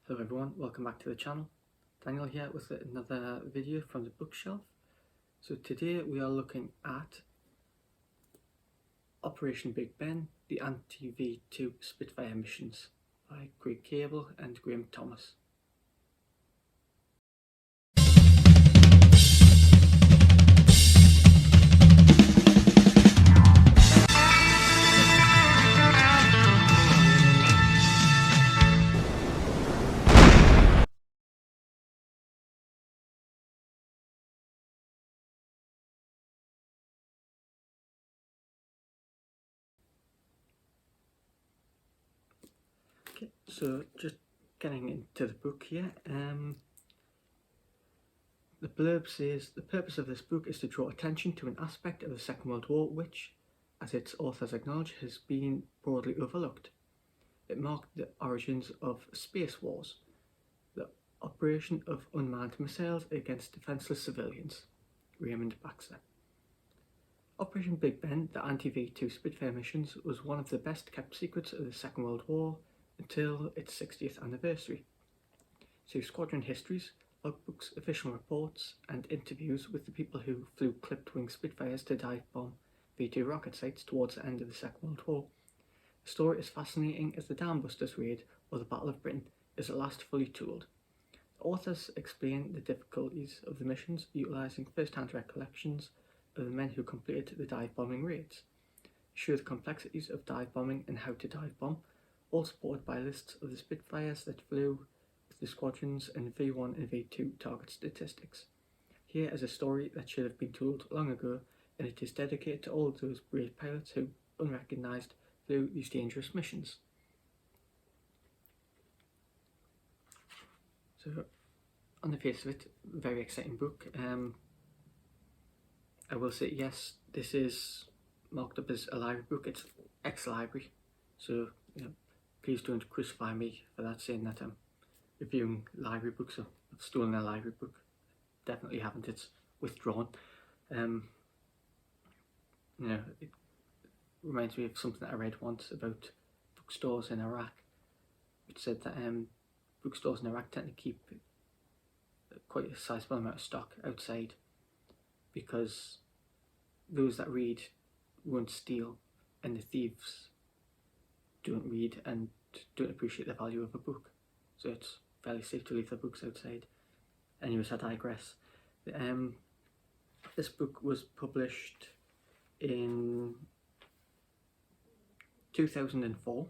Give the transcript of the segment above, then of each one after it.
Hello everyone, welcome back to the channel. Daniel here with another video from the bookshelf. So today we are looking at Operation Big Ben, the Anti-V2 Spitfire Missions by Craig Cabell and Graham Thomas. Okay, so just getting into the book here. The blurb says, the purpose of this book is to draw attention to an aspect of the Second World War which, as its authors acknowledge, has been broadly overlooked. It marked the origins of space wars, the operation of unmanned missiles against defenceless civilians. Raymond Baxter. Operation Big Ben, the Anti-V2 Spitfire Missions, was one of the best kept secrets of the Second World War until its 60th anniversary. See squadron histories, logbooks, official reports, and interviews with the people who flew clipped-wing Spitfires to dive-bomb V2 rocket sites towards the end of the Second World War. The story is fascinating as the Dambusters raid, or the Battle of Britain, is at last fully tooled. The authors explain the difficulties of the missions, utilising first-hand recollections of the men who completed the dive-bombing raids. Show the complexities of dive-bombing and how to dive-bomb, all supported by lists of the Spitfires that flew with the squadrons and V1 and V2 target statistics. Here is a story that should have been told long ago, and it is dedicated to all of those brave pilots who, unrecognised, flew these dangerous missions. So, on the face of it, very exciting book. I will say, yes, this is marked up as a library book. It's ex-library, so please don't crucify me for that, saying that I'm reviewing library books or I've stolen a library book. Definitely haven't. It's withdrawn. It reminds me of something that I read once about bookstores in Iraq, which said that bookstores in Iraq tend to keep quite a sizable amount of stock outside because those that read won't steal, and the thieves don't read and don't appreciate the value of a book, so it's fairly safe to leave the books outside. Anyways, I digress. This book was published in 2004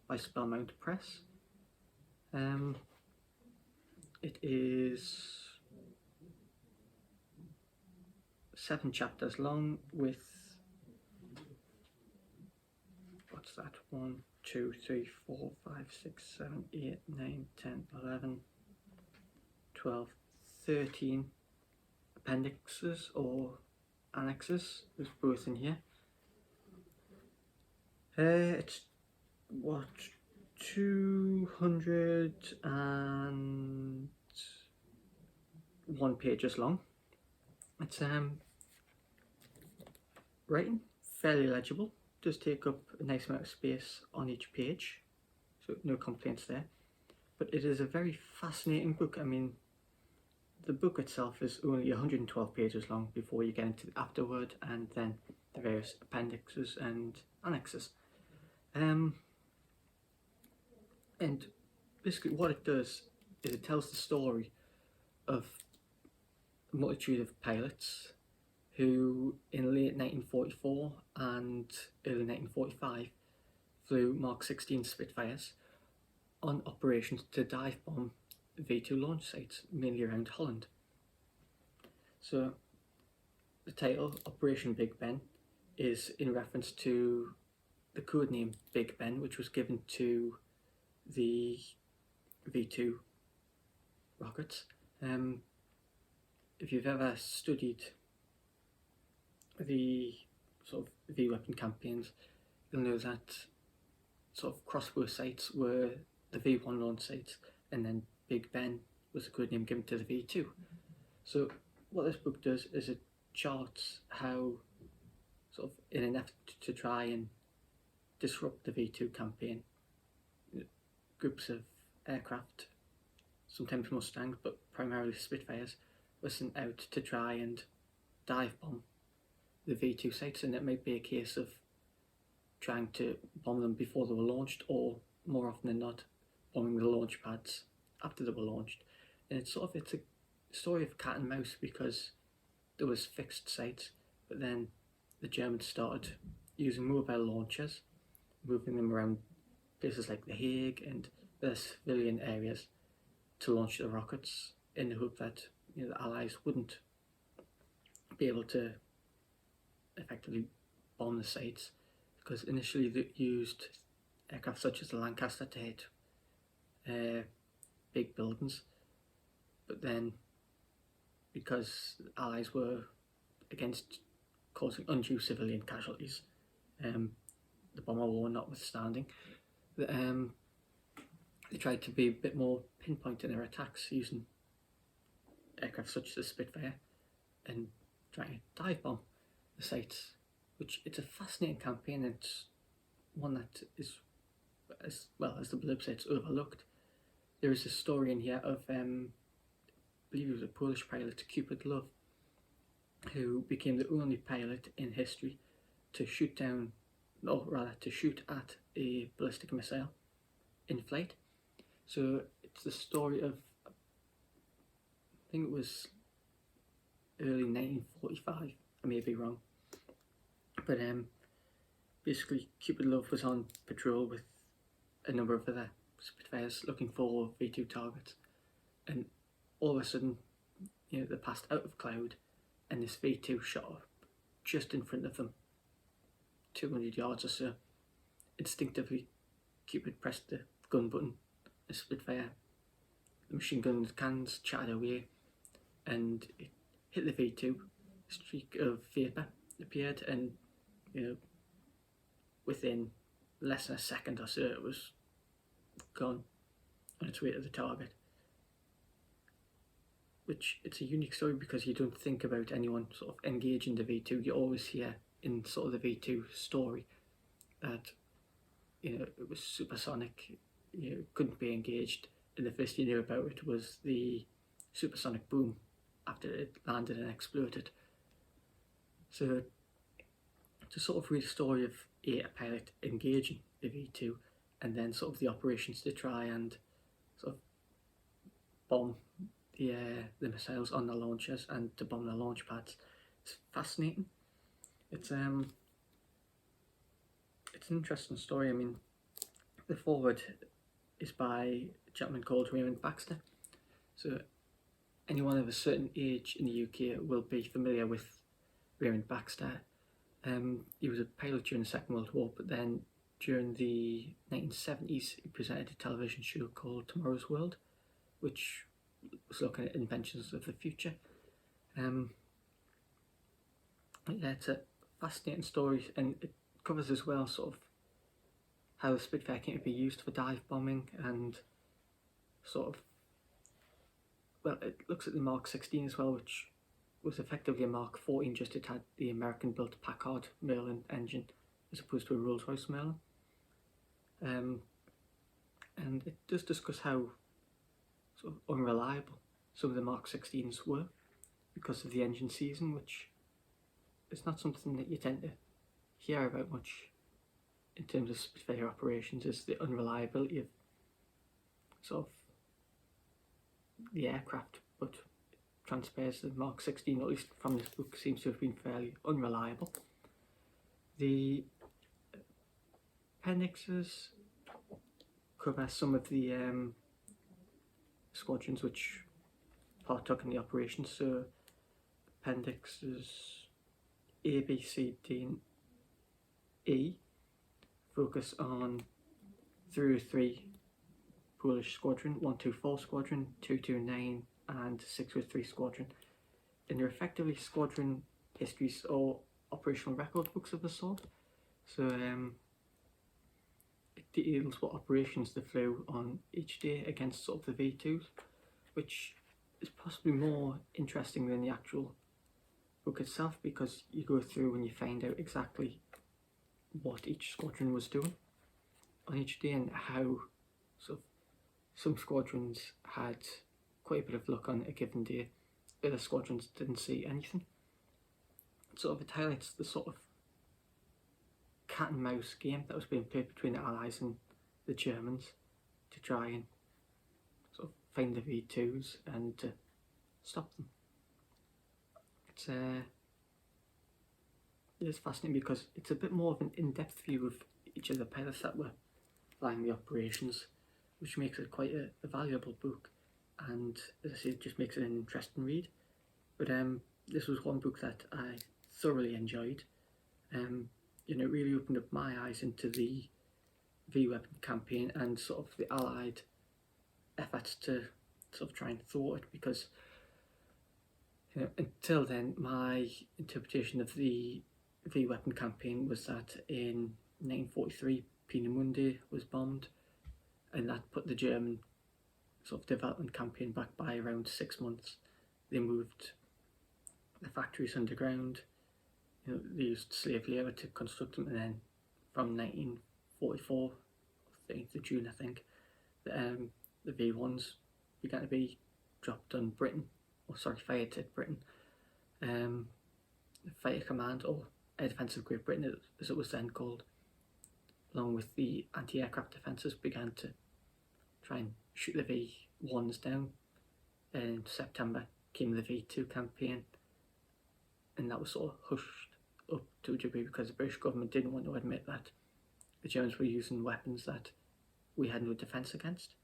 by Spellmount Press. It is 7 chapters long with, what's that, 1, 2, 3, 4, 5, 6, 7, 8, 9, 10, 11, 12, 13 appendixes or annexes. There's both in here. It's what, 201 pages long. It's writing fairly legible, does take up a nice amount of space on each page, so no complaints there. But it is a very fascinating book. I mean, the book itself is only 112 pages long before you get into the afterword and then the various appendixes and annexes. And basically what it does is it tells the story of a multitude of pilots who in late 1944 and early 1945 flew Mark 16 Spitfires on operations to dive bomb V2 launch sites, mainly around Holland. So the title, Operation Big Ben, is in reference to the codename Big Ben, which was given to the V2 rockets. If you've ever studied the sort of V-weapon campaigns, you'll know that sort of crossbow sites were the V1 launch sites, and then Big Ben was the code name given to the V2. So what this book does is it charts how, sort of in an effort to try and disrupt the V2 campaign, groups of aircraft sometimes Mustangs, but primarily Spitfires, were sent out to try and dive bomb the V2 sites, and it might be a case of trying to bomb them before they were launched, or more often than not, bombing the launch pads after they were launched. And it's a story of cat and mouse, because there was fixed sites, but then the Germans started using mobile launchers, moving them around places like The Hague and the civilian areas to launch the rockets, in the hope that the Allies wouldn't be able to effectively bomb the sites, because initially they used aircraft such as the Lancaster to hit big buildings, but then because the Allies were against causing undue civilian casualties, the bomber war notwithstanding, they tried to be a bit more pinpoint in their attacks, using aircraft such as the Spitfire and trying to dive bomb the sites, which it's a fascinating campaign. It's one that is, as well as the blurb says, overlooked. There is a story in here of, I believe he was a Polish pilot, Cupid Love, who became the only pilot in history to shoot down, or rather to shoot at, a ballistic missile in flight. So it's the story of, I think it was early 1945, I may be wrong, but basically Cupid Love was on patrol with a number of other Spitfires looking for V2 targets, and all of a sudden, they passed out of cloud, and this V2 shot up just in front of them, 200 yards or so. Instinctively, Cupid pressed the gun button. The Spitfire, the machine gun cannons chattered away, and it hit the V2. A streak of vapour appeared, and within less than a second or so, it was gone on its way to the target. Which, it's a unique story, because you don't think about anyone sort of engaging the V2. You always hear in sort of the V2 story that it was supersonic, couldn't be engaged, and the first you knew about it was the supersonic boom after it landed and exploded. So to sort of read a story of a pilot engaging the V2, and then sort of the operations to try and sort of bomb the missiles on the launchers and to bomb the launch pads, it's fascinating. It's an interesting story. I mean, the foreword is by a gentleman called Raymond Baxter. So anyone of a certain age in the UK will be familiar with Raymond Baxter. He was a pilot during the Second World War, but then during the 1970s he presented a television show called Tomorrow's World, which was looking at inventions of the future. It's a fascinating story, and it covers as well sort of how the Spitfire came to be used for dive bombing, and sort of, well, it looks at the Mark 16 as well, which was effectively a Mark 14, just it had the American built Packard Merlin engine as opposed to a Rolls-Royce Merlin. And it does discuss how sort of unreliable some of the Mark 16s were because of the engine season, which is not something that you tend to hear about much in terms of Spitfire operations, is the unreliability of sort of the aircraft, but it transpires the Mark 16, at least from this book, seems to have been fairly unreliable. The appendixes cover some of the squadrons which partook in the operation. So appendixes A, B, C, D and E focus on 303 Polish Squadron, 124 Squadron, 229 and 603 Squadron, and they're effectively squadron histories or operational record books of the sort. So it details what operations they flew on each day against sort of the V2s, which is possibly more interesting than the actual book itself, because you go through and you find out exactly what each squadron was doing on each day and how sort of some squadrons had quite a bit of luck on a given day, other squadrons didn't see anything. Sort of it highlights the sort of cat and mouse game that was being played between the Allies and the Germans to try and sort of find the V2s and to stop them. It is fascinating because it's a bit more of an in-depth view of each of the pilots that were flying the operations, which makes it quite a valuable book, and as I say, it just makes it an interesting read. But this was one book that I thoroughly enjoyed. It really opened up my eyes into the V-weapon campaign and sort of the Allied efforts to sort of try and thwart it, because until then my interpretation of the V-weapon campaign was that in 1943 Peenemünde was bombed, and that put the German sort of development campaign back by around 6 months. They moved the factories underground, they used slave labour to construct them, and then from 1944, 13th of June I think, the V1s began to be dropped on Britain, fired at Britain. The Fighter Command, or Air Defence of Great Britain as it was then called, along with the anti-aircraft defences, began to try and shoot the V1s down. In September came the V2 campaign, and that was sort of hushed up to a degree because the British government didn't want to admit that the Germans were using weapons that we had no defence against.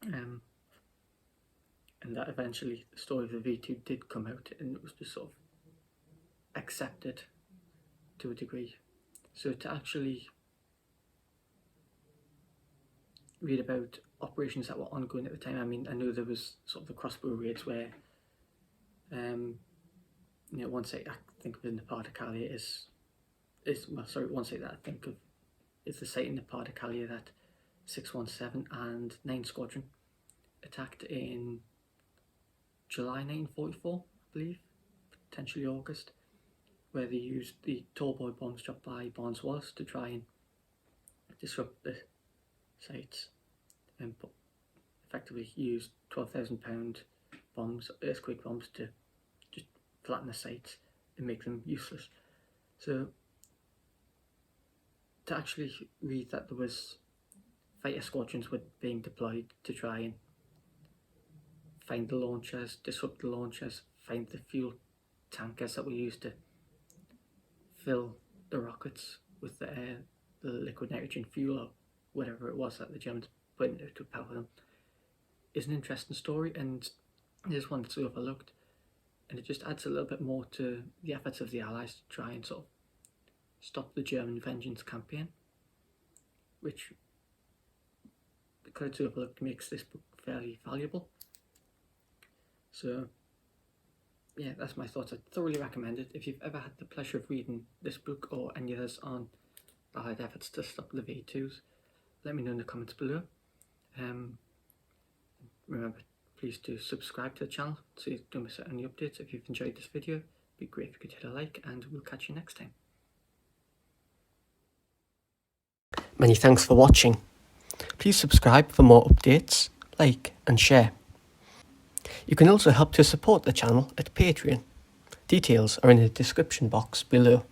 And that eventually the story of the V2 did come out, and it was just sort of accepted to a degree. So to actually read about operations that were ongoing at the time, I mean, I know there was sort of the crossbow raids where one site I think of in the Pas-de-Calais one site that I think of is the site in the Pas-de-Calais that 617 and 9 Squadron attacked in July 1944, I believe, potentially August, where they used the tallboy bombs dropped by Barnes-Wallis to try and disrupt the sites, and effectively used 12,000 pound bombs, earthquake bombs, to just flatten the sites and make them useless. So to actually read that there was fighter squadrons were being deployed to try and find the launchers, disrupt the launchers, find the fuel tankers that were used to fill the rockets with the liquid nitrogen fuel or whatever it was that the Germans put into to power them, is an interesting story, and it is one that's overlooked, and it just adds a little bit more to the efforts of the Allies to try and sort of stop the German vengeance campaign, which, because it's overlooked, makes this book fairly valuable. So yeah, that's my thoughts. I thoroughly recommend it. If you've ever had the pleasure of reading this book or any others on Allied efforts to stop the V2s, let me know in the comments below. Remember, please do subscribe to the channel so you don't miss out on any updates. If you've enjoyed this video, it'd be great if you could hit a like, and we'll catch you next time. Many thanks for watching. Please subscribe for more updates, like and share. You can also help to support the channel at Patreon. Details are in the description box below.